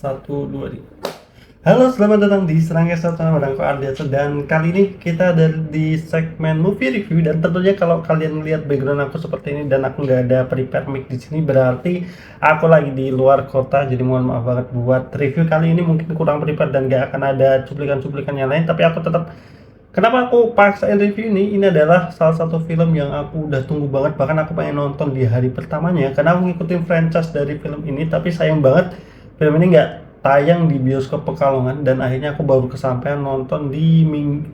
Satu, dua, tiga. Halo, selamat datang di Serangga Sarjana Barangko Ardiatso. Dan kali ini kita ada di segmen movie review. Dan tentunya kalau kalian lihat background aku seperti ini dan aku nggak ada prepare mic di sini, berarti aku lagi di luar kota. Jadi mohon maaf banget buat review kali ini mungkin kurang prepare dan nggak akan ada cuplikan-cuplikan yang lain. Tapi aku tetap, kenapa aku paksain review ini? Ini adalah salah satu film yang aku udah tunggu banget. Bahkan aku pengen nonton di hari pertamanya karena aku ngikutin franchise dari film ini. Tapi sayang banget film ini nggak tayang di bioskop Pekalongan, dan akhirnya aku baru kesampaian nonton di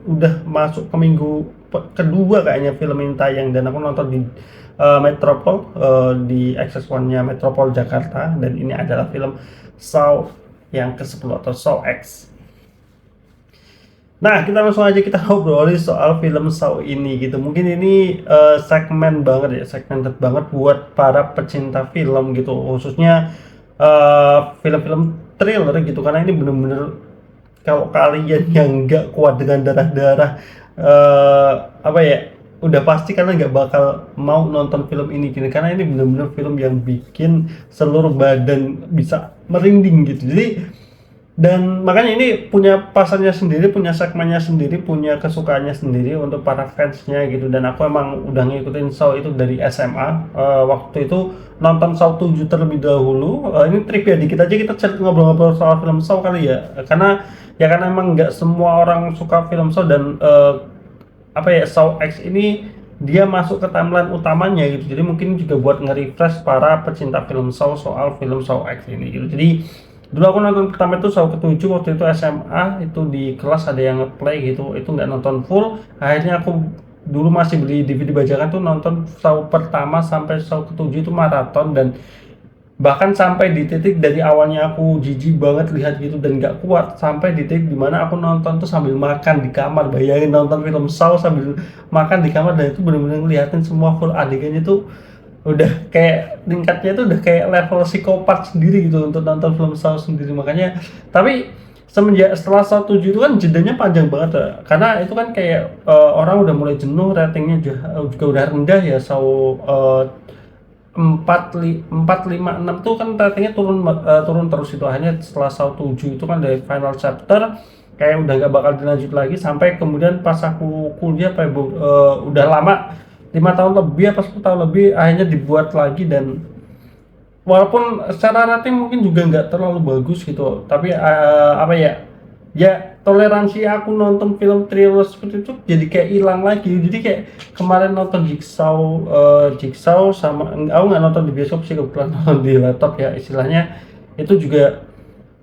udah masuk ke minggu kedua kayaknya film ini tayang, dan aku nonton di Metropol, di Access One-nya Metropol Jakarta, dan ini adalah film Saw yang ke-10 atau Saw X. Nah, kita langsung aja kita ngobrolin soal film Saw ini gitu. Mungkin ini segmen banget ya, segmented banget buat para pecinta film gitu, khususnya film-film thriller gitu, karena ini bener-bener kalau kalian yang nggak kuat dengan darah-darah, apa ya, udah pasti kalian nggak bakal mau nonton film ini gitu, karena ini bener-bener film yang bikin seluruh badan bisa merinding gitu. Jadi, dan makanya ini punya pasarnya sendiri, punya segmennya sendiri, punya kesukaannya sendiri untuk para fansnya gitu. Dan aku emang udah ngikutin Saw itu dari SMA. Waktu itu nonton Saw 7 terlebih dahulu. Ini trivia dikit aja, kita ngobrol-ngobrol soal film Saw kali ya. Karena emang nggak semua orang suka film Saw, dan apa ya, Saw X ini dia masuk ke timeline utamanya gitu. Jadi mungkin juga buat nge-refresh para pecinta film Saw soal film Saw X ini gitu. Jadi dulu aku nonton pertama itu Saw ke-7, waktu itu SMA, itu di kelas ada yang nge-play gitu, itu nggak nonton full. Akhirnya aku dulu masih beli DVD bajakan tuh, nonton Saw pertama sampai Saw ke-7 itu maraton. Dan bahkan sampai di titik dari awalnya aku jijik banget lihat gitu dan nggak kuat, sampai di titik dimana aku nonton tuh sambil makan di kamar. Bayangin nonton film Saw sambil makan di kamar, dan itu bener-bener ngeliatin semua full adegannya tuh. Udah kayak tingkatnya tuh udah kayak level psikopat sendiri gitu untuk nonton film Saw sendiri. Makanya, tapi semenjak setelah Saw 7 itu kan jedanya panjang banget ya. Karena itu kan kayak orang udah mulai jenuh, ratingnya juga udah rendah ya. Saw 4, 5, 6 tuh kan ratingnya turun terus itu. Hanya setelah Saw 7 itu kan dari final chapter kayak udah nggak bakal dilanjut lagi, sampai kemudian pas aku kuliah udah lama, 5 tahun lebih apa 10 tahun lebih, akhirnya dibuat lagi. Dan walaupun secara rating mungkin juga nggak terlalu bagus gitu, tapi apa ya, toleransi aku nonton film thriller seperti itu jadi kayak hilang lagi. Jadi kayak kemarin nonton Jigsaw sama, aku nggak nonton di bioskop sih, kebetulan nonton di laptop ya istilahnya. Itu juga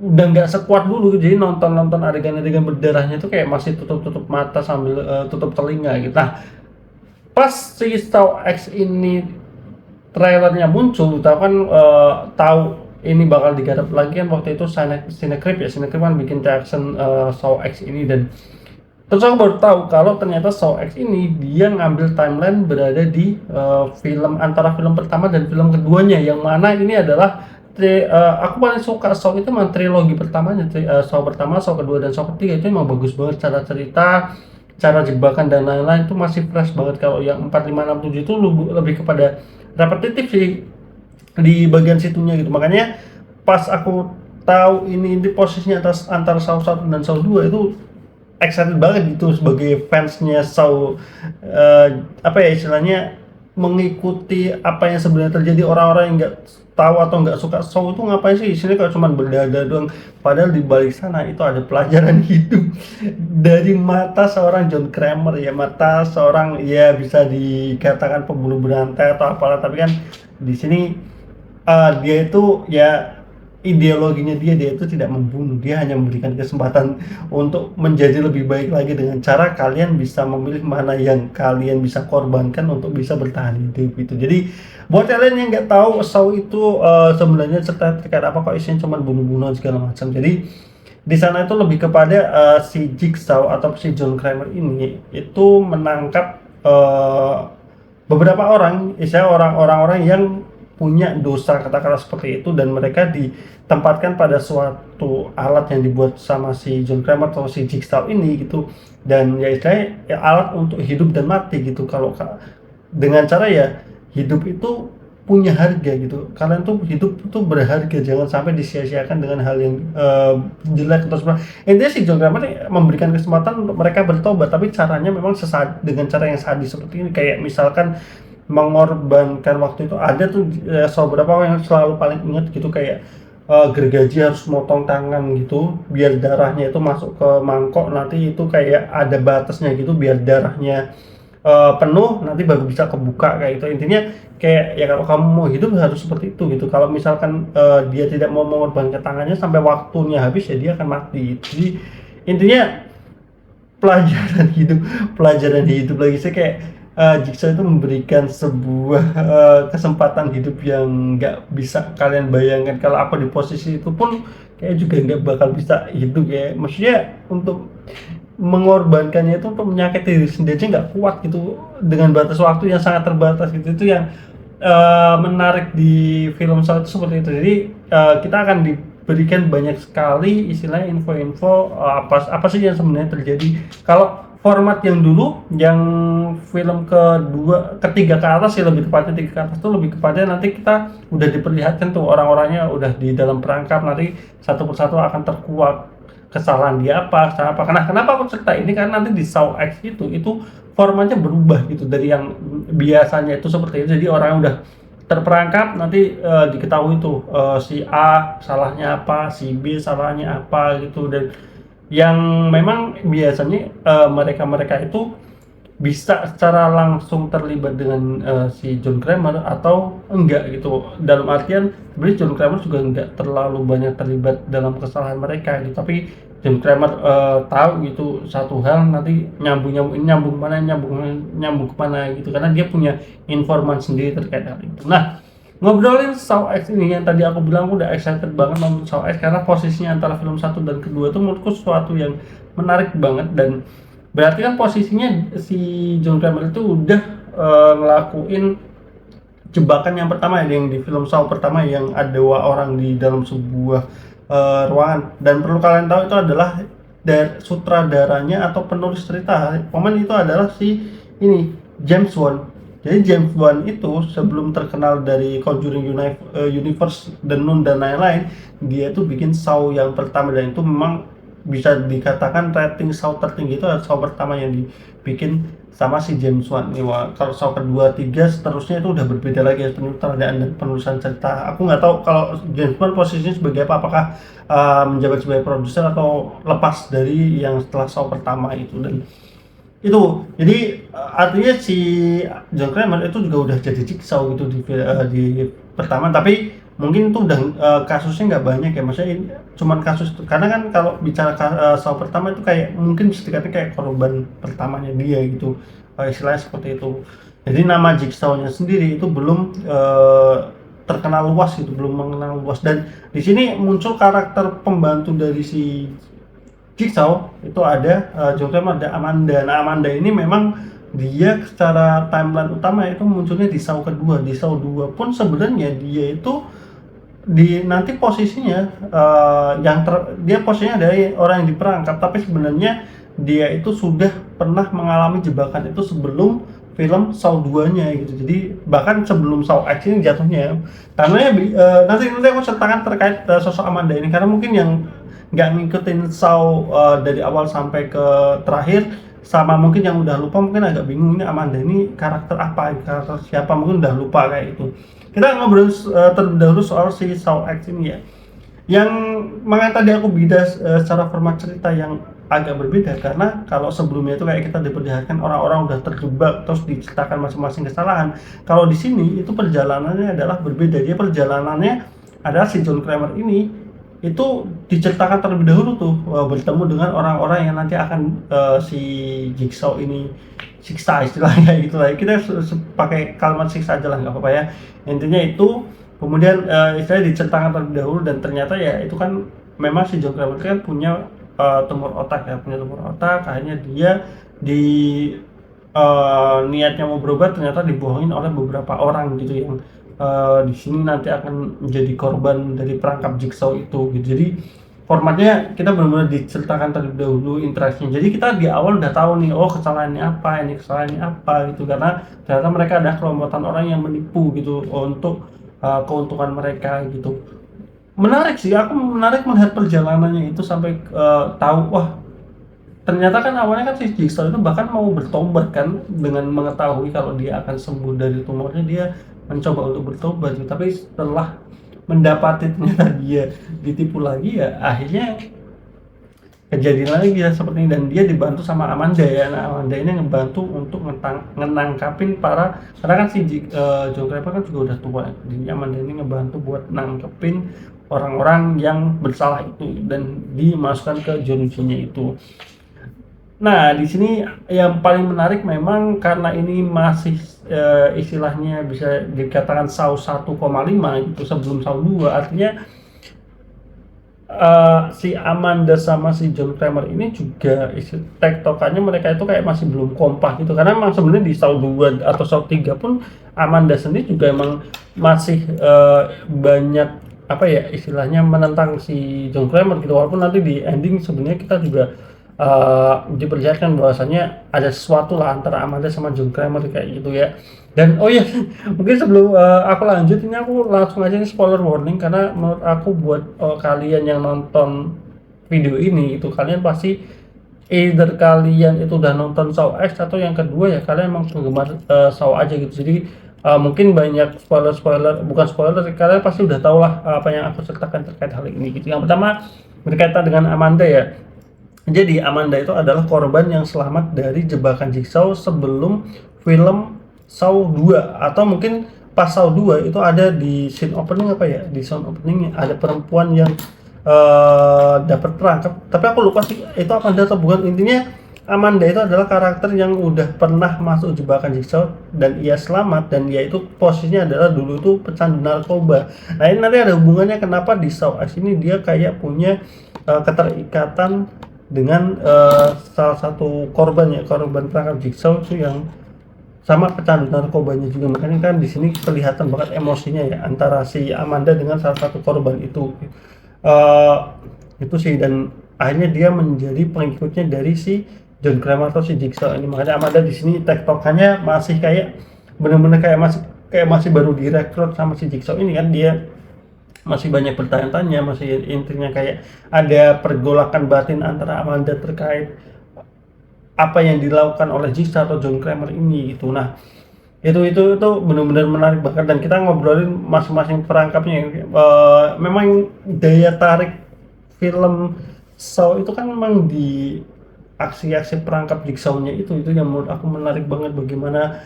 udah nggak sekuat dulu, jadi nonton adegan-adegan berdarahnya itu kayak masih tutup mata sambil tutup telinga gitu. Nah, pas si Saw X ini trailernya muncul, kita kan tahu ini bakal digarap lagi kan. Waktu itu Cinecrip kan bikin reaction Saw X ini, dan terus aku baru tahu kalau ternyata Saw X ini dia ngambil timeline berada di film antara film pertama dan film keduanya, yang mana ini adalah aku paling suka Saw itu memang trilogi pertamanya, Saw pertama, Saw kedua, dan Saw ketiga itu emang bagus banget. Cara cerita, cara jebakan dan lain-lain itu masih fresh banget. Kalau yang 4, 5, 6, 7 itu lebih kepada repetitif sih di bagian situnya gitu. Makanya pas aku tahu ini di posisinya atas antara Saw 1 dan Saw 2, itu excited banget gitu sebagai fansnya Saw. Apa ya istilahnya, mengikuti apa yang sebenarnya terjadi. Orang-orang yang nggak tahu atau nggak suka Saw itu ngapain sih di sini kalau cuma berdarah doang, padahal di balik sana itu ada pelajaran hidup dari mata seorang John Kramer ya, mata seorang ya bisa dikatakan pembunuh berantai atau apalah. Tapi kan di sini dia itu ya, ideologinya dia itu tidak membunuh, dia hanya memberikan kesempatan untuk menjadi lebih baik lagi, dengan cara kalian bisa memilih mana yang kalian bisa korbankan untuk bisa bertahan hidup gitu. Jadi buat kalian yang nggak tahu Saw itu sebenarnya cerita terkait apa, kok isinya cuma bunuh-bunuhan segala macam. Jadi di sana itu lebih kepada si Jigsaw atau si John Kramer ini itu menangkap beberapa orang, istilah orang-orang yang punya dosa katakanlah seperti itu, dan mereka ditempatkan pada suatu alat yang dibuat sama si John Kramer atau si Jigsaw ini gitu. Dan ya istilahnya ya, alat untuk hidup dan mati gitu. Kalau dengan cara ya hidup itu punya harga gitu. Kalian tuh hidup tuh berharga, jangan sampai disia-siakan dengan hal yang jelek atau seperti intinya si John Kramer memberikan kesempatan untuk mereka bertobat, tapi caranya memang dengan cara yang sadis seperti ini. Kayak misalkan mengorbankan waktu itu ada tuh beberapa orang yang selalu paling ingat gitu, kayak gergaji harus motong tangan gitu biar darahnya itu masuk ke mangkok, nanti itu kayak ada batasnya gitu biar darahnya penuh nanti baru bisa kebuka kayak itu. Intinya kayak ya kalau kamu mau hidup harus seperti itu gitu. Kalau misalkan dia tidak mau mengorbankan tangannya sampai waktunya habis ya dia akan mati. Jadi intinya pelajaran hidup, pelajaran hidup lagi sih kayak Jigsaw itu memberikan sebuah kesempatan hidup yang nggak bisa kalian bayangkan. Kalau aku di posisi itu pun kayak juga nggak bakal bisa hidup ya. Maksudnya untuk mengorbankannya itu untuk menyakiti diri sendiri aja nggak kuat gitu dengan batas waktu yang sangat terbatas gitu. Itu yang menarik di film Saw itu seperti itu. Jadi kita akan diberikan banyak sekali istilahnya info-info apa sih yang sebenarnya terjadi. Kalau format yang dulu, yang film ketiga ke atas ya, lebih tepatnya tiga ke atas tuh lebih kepada nanti kita udah diperlihatkan tuh orang-orangnya udah di dalam perangkap, nanti satu persatu akan terkuak kesalahan dia apa, kesalahan apa. Kenapa aku cerita ini karena nanti di Saw X itu formatnya berubah gitu dari yang biasanya itu seperti itu. Jadi orang yang udah terperangkap nanti diketahui tuh si A salahnya apa, si B salahnya apa gitu. Dan yang memang biasanya mereka-mereka itu bisa secara langsung terlibat dengan si John Kramer atau enggak gitu. Dalam artian sebenarnya John Kramer juga enggak terlalu banyak terlibat dalam kesalahan mereka gitu. Tapi John Kramer tahu gitu satu hal, nanti nyambung kemana gitu, karena dia punya informasi sendiri terkait hal itu. Nah, ngobrolin Saw X ini yang tadi aku bilang aku udah excited banget nonton Saw X karena posisinya antara film 1 dan kedua itu menurutku sesuatu yang menarik banget. Dan berarti kan posisinya si John Kramer itu udah ngelakuin jebakan yang pertama yang di film Saw pertama yang ada dua orang di dalam sebuah ruangan. Dan perlu kalian tahu itu adalah sutradaranya atau penulis cerita momen itu adalah si ini James Wan. Jadi James Wan itu sebelum terkenal dari Conjuring Universe, The Nun dan lain-lain, dia tuh bikin Saw yang pertama, dan itu memang bisa dikatakan rating Saw tertinggi itu adalah Saw pertama yang dibikin sama si James Wan. Kalau Saw kedua, tiga seterusnya itu udah berbeda lagi ya, penyutradaan dan penulisan cerita. Aku nggak tahu kalau James Wan posisinya sebagai apa, apakah menjabat sebagai produser atau lepas dari yang setelah Saw pertama itu. Dan itu jadi artinya si John Kramer itu juga udah jadi Jigsaw gitu di pertama, tapi mungkin itu udah kasusnya nggak banyak ya, maksudnya ini cuman kasus karena kan kalau bicara Saw pertama itu kayak mungkin bisa dikatakan kayak korban pertamanya dia gitu, istilahnya seperti itu. Jadi nama Jigsaw-nya sendiri itu belum terkenal luas gitu, belum mengenal luas. Dan di sini muncul karakter pembantu dari si Jigsaw itu ada John Kramer, ada Amanda. Nah, Amanda ini memang dia secara timeline utama itu munculnya di Saw kedua. Di Saw 2 pun sebenarnya dia itu nanti posisinya dia posisinya dari orang yang diperangkap, tapi sebenarnya dia itu sudah pernah mengalami jebakan itu sebelum film Saw 2-nya gitu. Jadi bahkan sebelum Saw X ini jatuhnya. Karena nanti aku ceritakan terkait sosok Amanda ini, karena mungkin yang nggak ngikutin Saw dari awal sampai ke terakhir, sama mungkin yang udah lupa mungkin agak bingung ini Amanda ini karakter apa, karakter siapa, mungkin udah lupa kayak itu. Kita ngobrol terlebih dahulu soal si Saw X ini ya, yang makanya tadi aku beda secara format cerita yang agak berbeda. Karena kalau sebelumnya itu kayak kita diperlihatkan orang-orang udah terjebak terus diceritakan masing-masing kesalahan. Kalau di sini itu perjalanannya adalah berbeda. Dia perjalanannya adalah si John Kramer ini itu diceritakan terlebih dahulu tuh bertemu dengan orang-orang yang nanti akan si Jigsaw ini siksa, istilahnya gitu lah. Kita pakai kalimat siksa aja lah, nggak apa-apa ya. Intinya itu kemudian istilahnya diceritakan terlebih dahulu, dan ternyata ya itu kan memang si John Kramer kan punya tumor otak ya, akhirnya dia di niatnya mau berobat ternyata dibohongin oleh beberapa orang gitu yang di sini nanti akan menjadi korban dari perangkap Jigsaw itu gitu. Jadi formatnya kita benar-benar diceritakan terlebih dahulu interaksinya. Jadi kita di awal udah tahu nih, oh kesalahannya apa, ini kesalahannya apa gitu, karena ternyata mereka ada kelompokan orang yang menipu gitu untuk keuntungan mereka gitu. Menarik sih, aku menarik melihat perjalanannya itu sampai tahu, wah ternyata kan awalnya kan si Jigsaw itu bahkan mau bertobat kan dengan mengetahui kalau dia akan sembuh dari tumornya, dia mencoba untuk bertobat gitu. Tapi setelah mendapati ternyata dia ditipu lagi, ya akhirnya kejadian lagi ya seperti ini, dan dia dibantu sama Amanda ya. Nah, Amanda ini ngebantu untuk ngenangkapin para, karena kan si John Kramer kan juga udah tua, jadi Amanda ini ngebantu buat nangkepin orang-orang yang bersalah itu dan dimasukkan ke jerujinya itu. Nah, di sini yang paling menarik memang karena ini masih istilahnya bisa dikatakan Saw 1,5 gitu sebelum Saw 2, artinya si Amanda sama si John Kramer ini juga tektokannya mereka itu kayak masih belum kompak gitu, karena emang sebenarnya di Saw 2 atau Saw 3 pun Amanda sendiri juga emang masih banyak apa ya istilahnya menentang si John Kramer gitu, walaupun nanti di ending sebenarnya kita juga diperlihatkan bahwasanya ada sesuatu lah antara Amanda sama John Kramer kayak gitu ya. Dan oh ya, mungkin sebelum aku lanjut ini aku langsung aja nih spoiler warning, karena menurut aku buat kalian yang nonton video ini itu kalian pasti either kalian itu udah nonton Saw X, atau yang kedua ya kalian emang penggemar Saw aja gitu. Jadi mungkin banyak spoiler, bukan spoiler, kalian pasti udah tahu lah apa yang aku ceritakan terkait hal ini gitu. Yang pertama berkaitan dengan Amanda ya. Jadi Amanda itu adalah korban yang selamat dari jebakan Jigsaw sebelum film Saw 2, atau mungkin pas Saw 2 itu ada di scene opening apa ya, di scene opening ada perempuan yang dapat perangkap, tapi aku lupa sih itu Amanda atau bukan. Intinya Amanda itu adalah karakter yang udah pernah masuk jebakan Jigsaw dan ia selamat, dan dia itu posisinya adalah dulu tuh pecandu narkoba. Nah ini nanti ada hubungannya kenapa di Saw X ini dia kayak punya keterikatan dengan salah satu korban ya, korban perangkap Jigsaw itu yang sama pecandu narkobanya juga. Makanya kan di sini kelihatan banget emosinya ya antara si Amanda dengan salah satu korban itu. Itu sih, dan akhirnya dia menjadi pengikutnya dari si John Kramer atau si Jigsaw ini. Makanya Amanda di sini tektokannya masih kayak bener-bener kayak masih baru direkrut sama si Jigsaw ini kan, dia masih banyak bertanya-tanya, masih intinya kayak ada pergolakan batin antara Amanda terkait apa yang dilakukan oleh Jigsaw atau John Kramer ini gitu. Nah itu benar-benar menarik banget, dan kita ngobrolin masing-masing perangkapnya. Memang daya tarik film Saw itu kan memang di aksi-aksi perangkap Jigsaw-nya itu yang menurut aku menarik banget. Bagaimana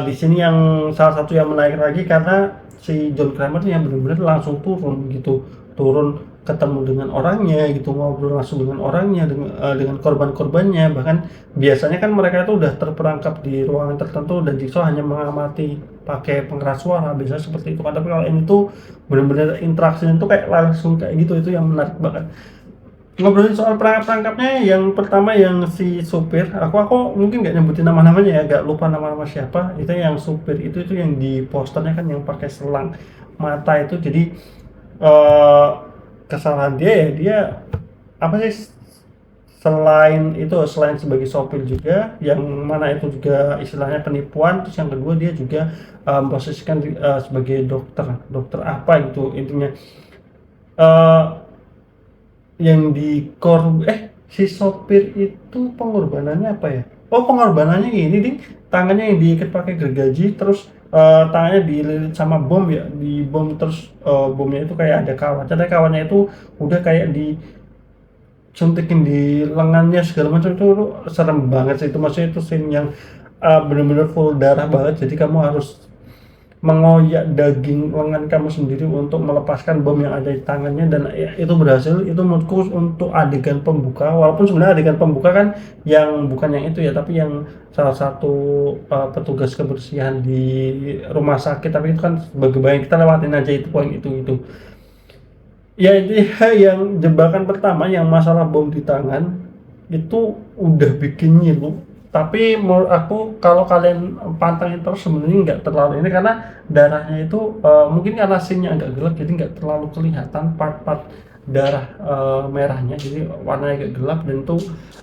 di sini yang salah satu yang menarik lagi karena si John Kramer yang benar-benar langsung turun ketemu dengan orangnya gitu, ngobrol langsung dengan orangnya, dengan korban-korbannya. Bahkan biasanya kan mereka itu udah terperangkap di ruangan tertentu dan Jigsaw hanya mengamati pakai pengeras suara, biasanya seperti itu kan. Tapi kalau ini tuh benar-benar interaksinya tuh kayak langsung kayak gitu, itu yang menarik banget. Ngobrolin soal perangkap-perangkapnya, yang pertama yang si supir, aku mungkin nggak nyebutin nama-namanya ya, agak lupa nama-nama siapa. Itu yang supir itu yang di posternya kan yang pakai selang mata itu. Jadi kesalahan dia ya, dia apa sih, selain sebagai sopir juga, yang mana itu juga istilahnya penipuan. Terus yang kedua dia juga memposisikan sebagai dokter apa gitu intinya. Yang si sopir itu pengorbanannya apa ya? Oh, pengorbanannya ini ding, tangannya yang diikat pakai gergaji, terus tangannya dililit sama bom ya, di bom. Terus bomnya itu kayak ada kawat, ada kawannya itu udah kayak disuntikin di lengannya segala macam. Itu serem banget sih itu, maksudnya itu scene yang bener-bener full darah banget, jadi kamu harus mengoyak daging lengan kamu sendiri untuk melepaskan bom yang ada di tangannya. Dan ya, itu berhasil. Itu menurutku untuk adegan pembuka, walaupun sebenarnya adegan pembuka kan yang bukan yang itu ya, tapi yang salah satu petugas kebersihan di rumah sakit. Tapi itu kan sebagai bayan, kita lewatin aja itu poin itu ya. Itu yang jebakan pertama yang masalah bom di tangan itu udah bikin nyilu. Tapi menurut aku kalau kalian pantangin terus sebenarnya nggak terlalu ini, karena darahnya itu mungkin karena scene-nya agak gelap jadi nggak terlalu kelihatan part-part darah merahnya, jadi warnanya agak gelap. Dan itu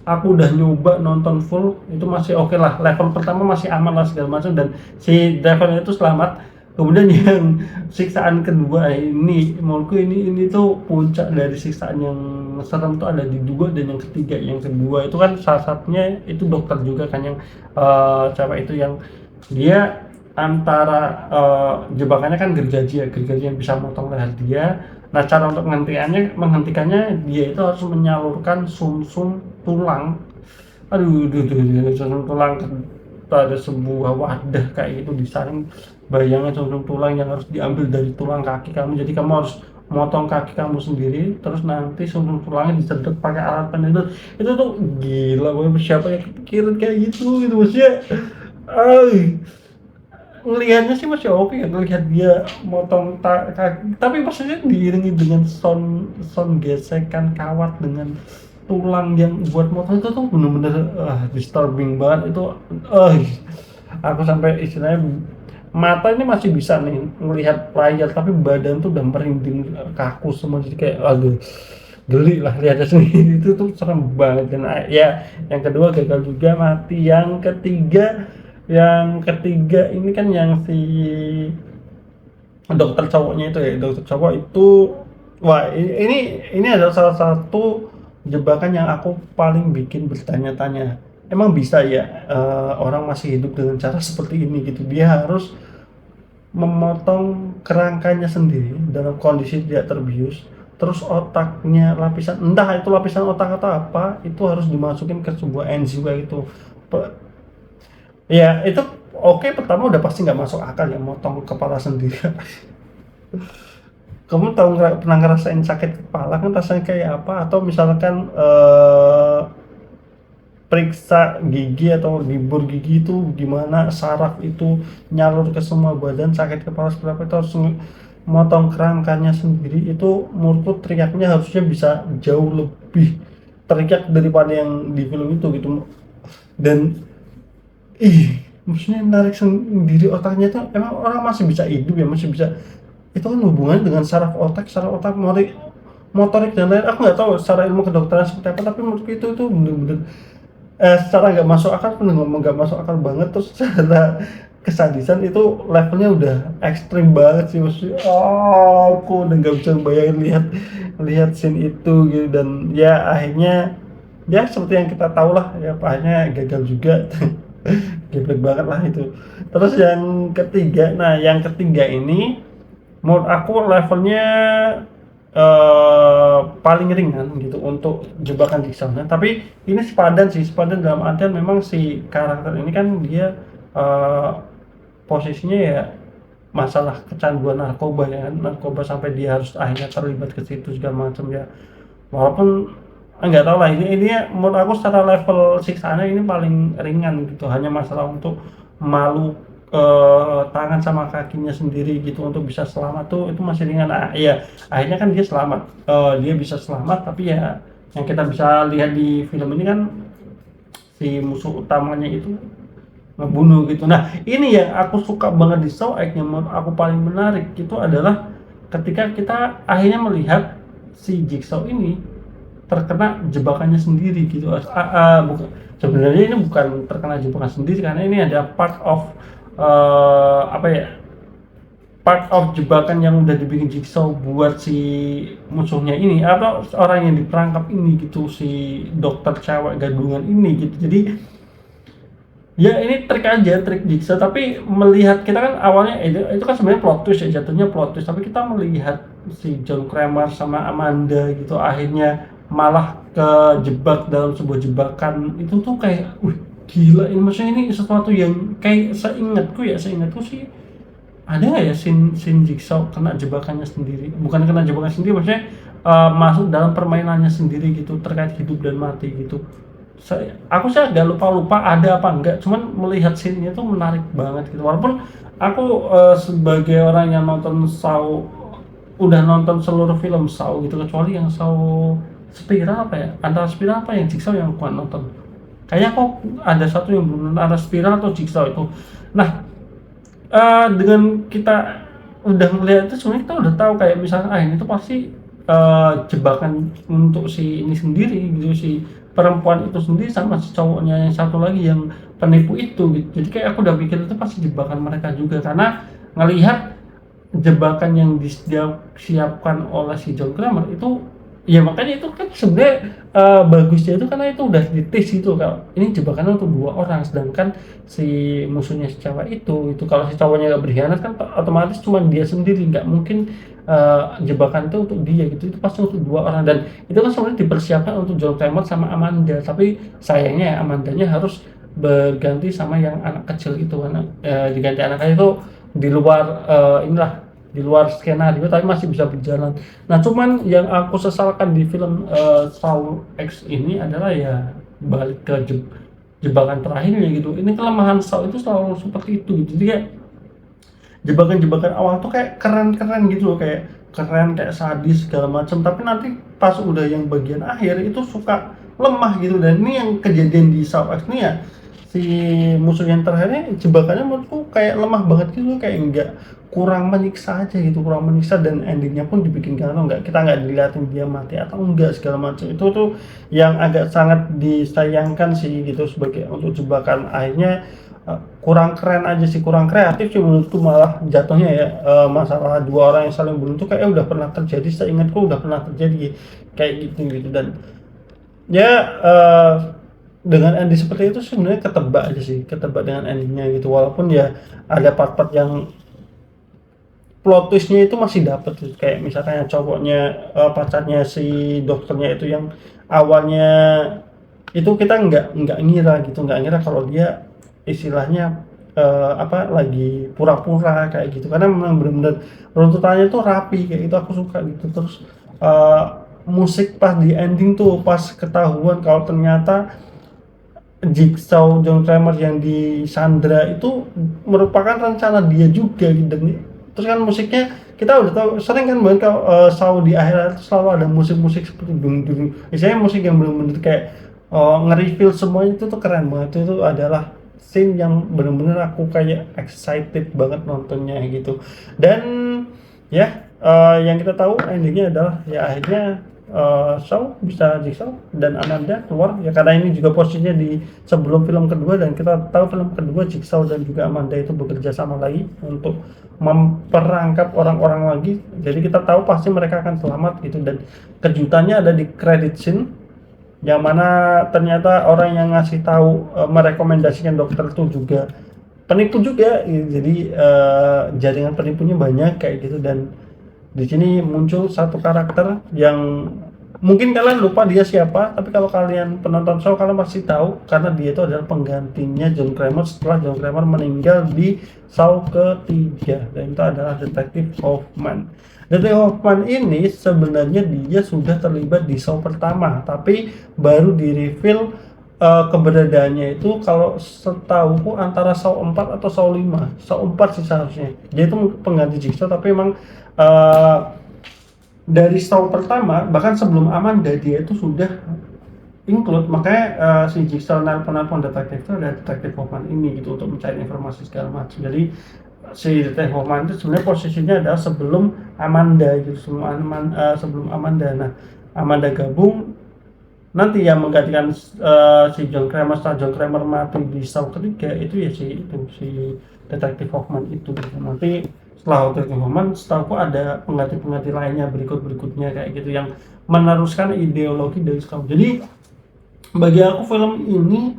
aku udah nyoba nonton full, itu masih oke lah, level pertama masih aman lah segala macam, dan si drivernya itu selamat. Kemudian yang siksaan kedua ini menurutku ini tuh puncak dari siksaan yang serem tuh ada di dua dan yang ketiga. Yang kedua itu kan salah satunya itu dokter juga kan, yang cewek itu yang dia antara jebakannya kan gergaji ya, gergaji yang bisa motong leher dia. Nah, cara untuk menghentikannya dia itu harus menyalurkan sumsum tulang. Aduh, sumsum tulang ada sebuah wadah kayak gitu disaring. Bayangin sumsum tulang yang harus diambil dari tulang kaki kamu. Jadi kamu harus motong kaki kamu sendiri, terus nanti sumsum tulangnya disedot pakai alat penenun. Itu tuh gila banget, siapa yang kepikiran kayak gitu gitu maksudnya. Ay, ngelihatnya sih masih oke ya, ngelihat dia motong kaki, tapi maksudnya diiringi dengan sound gesekan kawat dengan tulang yang buat motong itu tuh bener-bener disturbing banget itu. Aku sampai istilahnya mata ini masih bisa nih melihat layar, tapi badan tuh udah merinding, kaku semua, jadi kayak aduh, geli lah lihatnya sendiri. Itu tuh serem banget. Dan ya yang kedua gagal juga mati. Yang ketiga ini kan yang si dokter cowoknya itu ya, dokter cowok itu, wah ini adalah salah satu jebakan yang aku paling bikin bertanya-tanya. Emang bisa ya orang masih hidup dengan cara seperti ini gitu? Dia harus memotong kerangkanya sendiri dalam kondisi tidak terbius, terus otaknya, lapisan entah itu lapisan otak atau apa, itu harus dimasukin ke sebuah enzim kayak gitu. Ya itu oke, pertama udah pasti nggak masuk akal ya, motong kepala sendiri. Kamu tahu nggak, pernah ngerasain sakit kepala kan rasanya kayak apa? Atau misalkan periksa gigi atau dibur gigi itu gimana saraf itu nyalur ke semua badan, sakit kepala seperti apa, itu harus motong kerangkanya sendiri. Itu menurutku teriaknya harusnya bisa jauh lebih teriak daripada yang di film itu gitu. Dan maksudnya narik sendiri otaknya itu, emang orang masih bisa hidup ya, masih bisa. Itu kan hubungannya dengan saraf otak motorik dan lain. Aku nggak tahu secara ilmu kedokteran seperti apa, tapi menurutku itu tuh bener-bener secara nggak masuk akal, nggak masuk akal banget. Terus secara kesadisan itu levelnya udah ekstrim banget sih, maksudnya aku udah nggak bisa bayangin lihat lihat scene itu gitu. Dan ya akhirnya ya seperti yang kita tahu lah ya, akhirnya gagal juga. Geblek banget lah itu. Terus yang ketiga ini menurut aku levelnya paling ringan gitu untuk jebakan Jigsaw-nya. Tapi ini sepadan dalam artian memang si karakter ini kan dia posisinya ya masalah kecanduan narkoba ya, narkoba sampai dia harus akhirnya terlibat ke situ segala macam ya. Walaupun nggak tahu lah, ini ya, menurut aku secara level siksaannya ini paling ringan gitu, hanya masalah untuk malu tangan sama kakinya sendiri gitu untuk bisa selamat tuh, itu masih ringan. Iya, akhirnya kan dia selamat, dia bisa selamat. Tapi ya yang kita bisa lihat di film ini kan si musuh utamanya itu ngebunuh gitu. Nah, ini yang aku suka banget di Saw X, yang menurut aku paling menarik itu adalah ketika kita akhirnya melihat si Jigsaw ini terkena jebakannya sendiri gitu. Bukan, sebenarnya ini bukan terkena jebakan sendiri, karena ini ada part of jebakan yang udah dibikin Jigsaw buat si musuhnya ini, atau orang yang diperangkap ini gitu, si dokter cewek gadungan ini gitu. Jadi ya ini trik Jigsaw, tapi melihat kita kan awalnya itu kan sebenarnya plot twist ya, jatuhnya plot twist. Tapi kita melihat si John Kramer sama Amanda gitu akhirnya malah kejebak dalam sebuah jebakan, itu tuh kayak gila ini. Maksudnya ini sesuatu yang kayak seingatku sih ada nggak ya scene Jigsaw kena jebakannya sendiri, bukan kena jebakan sendiri, maksudnya masuk dalam permainannya sendiri gitu terkait hidup dan mati gitu. Aku sih agak lupa ada apa enggak, cuman melihat scene-nya tuh menarik banget gitu. Walaupun aku sebagai orang yang udah nonton seluruh film Saw gitu, kecuali yang Saw Spiral apa ya, antara Spiral apa yang Jigsaw yang aku nonton, kayaknya kok ada satu yang belum nonton, antara Spiral atau Jigsaw itu. Nah, dengan kita udah melihat itu sebenarnya kita udah tahu kayak misalnya ini tuh pasti jebakan untuk si ini sendiri gitu, si perempuan itu sendiri sama si cowoknya yang satu lagi yang penipu itu gitu. Jadi kayak aku udah pikir itu pasti jebakan mereka juga, karena ngelihat jebakan yang disiapkan oleh si John Kramer itu, ya makanya itu kan sebenarnya bagusnya itu karena itu udah ditis itu kalau ini jebakannya untuk dua orang, sedangkan si musuhnya si cewek itu kalau si cowoknya nggak berkhianat kan otomatis cuma dia sendiri, nggak mungkin jebakan itu untuk dia gitu, itu pasti untuk dua orang. Dan itu kan sebenarnya dipersiapkan untuk John Kramer sama Amanda, tapi sayangnya ya Amandanya harus berganti sama yang anak kecil itu, anak diganti anaknya itu di luar inilah, di luar skenario tapi masih bisa berjalan. Nah, cuman yang aku sesalkan di film Saw X ini adalah ya balik ke jebakan terakhirnya gitu. Ini kelemahan Saw itu selalu seperti itu gitu. Jadi kayak jebakan-jebakan awal tuh kayak keren-keren gitu loh, kayak keren, kayak sadis segala macam, tapi nanti pas udah yang bagian akhir itu suka lemah gitu. Dan ini yang kejadian di Saw X ini ya, si musuh yang terakhirnya jebakannya menurutku kayak lemah banget gitu, kayak enggak, kurang menyiksa aja gitu, kurang menyiksa, dan endingnya pun dibikin galau, nggak, kita nggak dilihatin dia mati atau enggak segala macam. Itu tuh yang agak sangat disayangkan sih gitu, sebagai untuk jebakan akhirnya kurang keren aja sih, kurang kreatif sih menurutku. Malah jatuhnya ya masalah dua orang yang saling bunuh itu kayak udah pernah terjadi, seingatku udah pernah terjadi kayak gitu gitu. Dan ya dengan ending seperti itu sebenarnya ketebak aja sih, ketebak dengan endingnya gitu, walaupun ya ada part-part yang plot twistnya itu masih dapet tuh. Kayak misalkan yang cowoknya pacarnya si dokternya itu yang awalnya itu kita nggak ngira gitu, nggak ngira kalau dia istilahnya apa lagi pura-pura kayak gitu, karena memang benar-benar runtutannya tuh rapi kayak itu, aku suka gitu. Terus eh, musik pas di ending tuh, pas ketahuan kalau ternyata Jigsaw John Kramer yang di Sandra itu merupakan rencana dia juga gitu. Dan terus kan musiknya kita udah tahu sering kan banget kalau Saw di akhir selalu ada musik-musik seperti dung dung, misalnya musik yang benar-benar kayak nge-reveal semuanya, itu tuh keren banget. Itu adalah scene yang benar-benar aku kayak excited banget nontonnya gitu. Dan ya yang kita tahu endingnya adalah ya akhirnya Shaw bisa Jigsaw dan Amanda keluar ya, karena ini juga posisinya di sebelum film kedua, dan kita tahu film kedua Jigsaw dan juga Amanda itu bekerja sama lagi untuk memperangkap orang-orang lagi, jadi kita tahu pasti mereka akan selamat gitu. Dan kejutannya ada di credit scene yang mana ternyata orang yang ngasih tahu merekomendasikan dokter itu juga penipu juga, jadi jaringan penipunya banyak kayak gitu. Dan di sini muncul satu karakter yang mungkin kalian lupa dia siapa, tapi kalau kalian penonton show kalian pasti tahu, karena dia itu adalah penggantinya John Kramer setelah John Kramer meninggal di Saw ketiga, dan itu adalah Detektif Hoffman. Detektif Hoffman ini sebenarnya dia sudah terlibat di Saw pertama, tapi baru di reveal keberadaannya itu kalau setahuku antara Saw 4 atau Saw 5. Saw 4 sih seharusnya. Dia itu pengganti Jigsaw, tapi emang dari Saw pertama bahkan sebelum Amanda dia itu sudah include, makanya si Jigsaw nelpon detektif itu ada Detektif Hoffman ini gitu untuk mencari informasi segala macam. Jadi si Detektif Hoffman itu sebenarnya posisinya adalah sebelum Amanda gitu, sebelum Amanda. Nah, Amanda gabung nanti yang menggantikan si John Kramer setelah John Kramer mati di Saw ketiga itu ya si Detektif Hoffman itu gitu. Nanti setelah Detektif Hoffman setahu ada pengganti lainnya berikutnya kayak gitu yang meneruskan ideologi dari Saw. Jadi bagi aku film ini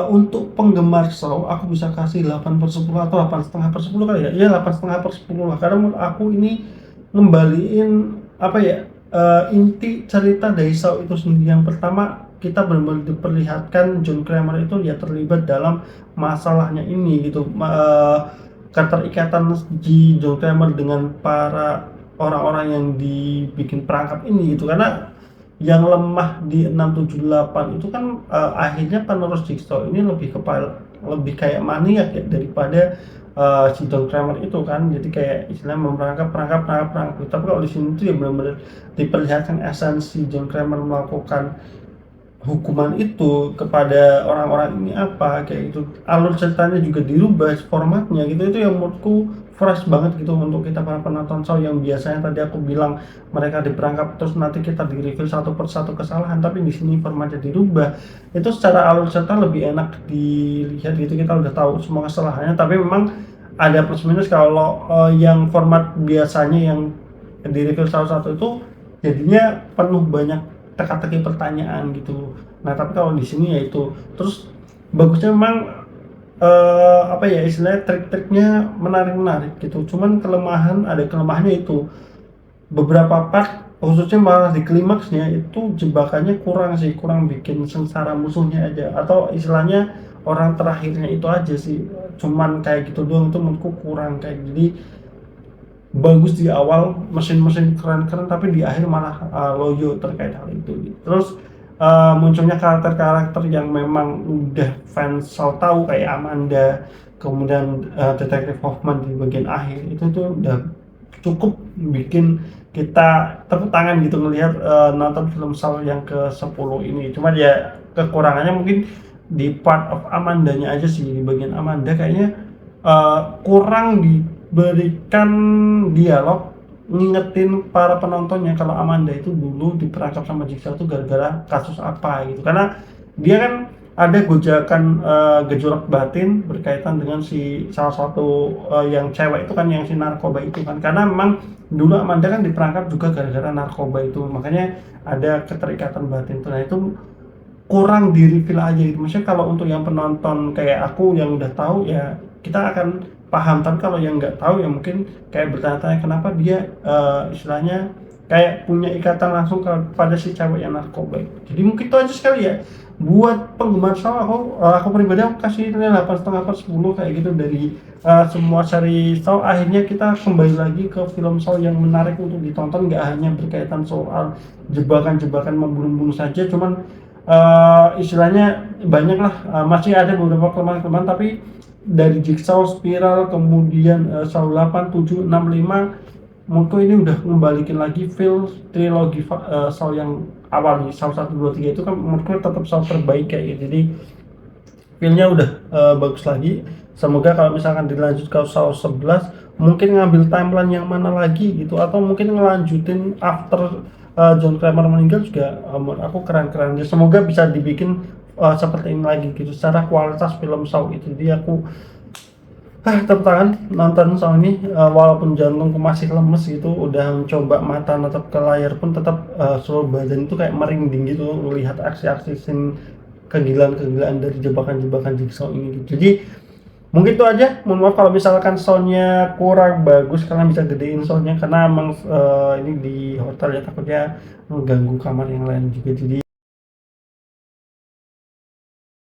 untuk penggemar Saw aku bisa kasih 8/10 atau 8,5/10 kali ya. Ya 8,5/10 lah, karena menurut aku ini ngembaliin apa ya, inti cerita dari Saw itu sendiri. Yang pertama, kita benar-benar diperlihatkan John Kramer itu ya terlibat dalam masalahnya ini gitu, keterikatan di John Kramer dengan para orang-orang yang dibikin perangkap ini gitu. Karena yang lemah di 678 itu kan akhirnya penerus Jigsaw ini lebih kayak maniak ya daripada si John Kramer itu kan. Jadi kayak istilahnya perangkap. Tapi kalau di sini tuh ya benar-benar diperlihatkan esensi John Kramer melakukan hukuman itu kepada orang-orang ini apa kayak gitu. Alur ceritanya juga dirubah formatnya gitu, itu yang menurutku fresh banget gitu untuk kita para penonton Saw yang biasanya tadi aku bilang mereka diperangkap terus nanti kita di-review satu persatu kesalahan, tapi di sini formatnya dirubah. Itu secara alur cerita lebih enak dilihat gitu, kita udah tahu semua kesalahannya, tapi memang ada plus minus kalau yang format biasanya yang di-review satu-satu itu jadinya penuh banyak teka-teki pertanyaan gitu. Nah, tapi kalau di sini ya itu. Terus bagusnya memang apa ya istilahnya trik-triknya menarik-menarik gitu. Cuman ada kelemahannya itu beberapa part khususnya malah di klimaksnya itu jebakannya kurang sih, kurang bikin sengsara musuhnya aja atau istilahnya orang terakhirnya itu aja sih. Cuman kayak gitu doang, itu menurutku kurang kayak jadi bagus di awal mesin-mesin keren-keren tapi di akhir malah loyo terkait hal itu gitu. Terus munculnya karakter-karakter yang memang udah fans Saw tahu kayak Amanda, kemudian Detektif Hoffman di bagian akhir itu tuh udah cukup bikin kita tepuk tangan gitu ngelihat nonton film Saw yang ke-10 ini. Cuma ya kekurangannya mungkin di part of Amandanya aja sih, di bagian Amanda kayaknya kurang diberikan dialog ngingetin para penontonnya kalau Amanda itu dulu diperangkap sama Jigsaw itu gara-gara kasus apa gitu, karena dia kan ada gojakan gejolak batin berkaitan dengan si salah satu yang cewek itu kan, yang si narkoba itu kan, karena memang dulu Amanda kan diperangkap juga gara-gara narkoba itu, makanya ada keterikatan batin itu. Nah itu kurang di reveal aja gitu, maksudnya kalau untuk yang penonton kayak aku yang udah tahu ya kita akan paham, tapi kalau yang nggak tahu ya mungkin kayak bertanya-tanya kenapa dia istilahnya kayak punya ikatan langsung kepada si cewek yang narkoba. Jadi mungkin itu aja sekali ya buat penggemar Saw. Aku pribadi aku kasih nilai 8,5/10 kayak gitu dari semua seri Saw. Akhirnya kita kembali lagi ke film Saw yang menarik untuk ditonton, nggak hanya berkaitan soal jebakan-jebakan membunuh-bunuh saja, cuman istilahnya banyak lah, masih ada beberapa kelemahan-kelemahan, tapi dari Jigsaw, Spiral, kemudian Saw 8, 7, 6, 5 menurutku ini udah ngembalikin lagi feel trilogi Saw yang awal nih, Saw 1, 2, 3 itu kan menurutku tetap Saw terbaik kayak gitu, jadi feelnya udah bagus lagi. Semoga kalau misalkan dilanjut ke Saw 11 mungkin ngambil timeline yang mana lagi gitu, atau mungkin ngelanjutin after John Kramer meninggal juga menurut aku keren-keren. Semoga bisa dibikin seperti ini lagi gitu secara kualitas film Saw itu. Jadi aku tepuk tangan nonton Saw ini, walaupun jantungku masih lemes gitu, udah mencoba mata natap ke layar pun tetap seluruh badan itu kayak merinding gitu melihat aksi-aksi scene kegilaan-kegilaan dari jebakan-jebakan Jigsaw ini gitu. Jadi mungkin itu aja, mohon maaf kalau misalkan soundnya kurang bagus, kalian bisa gedein soundnya karena emang ini di hotel ya, takutnya mengganggu kamar yang lain juga. Jadi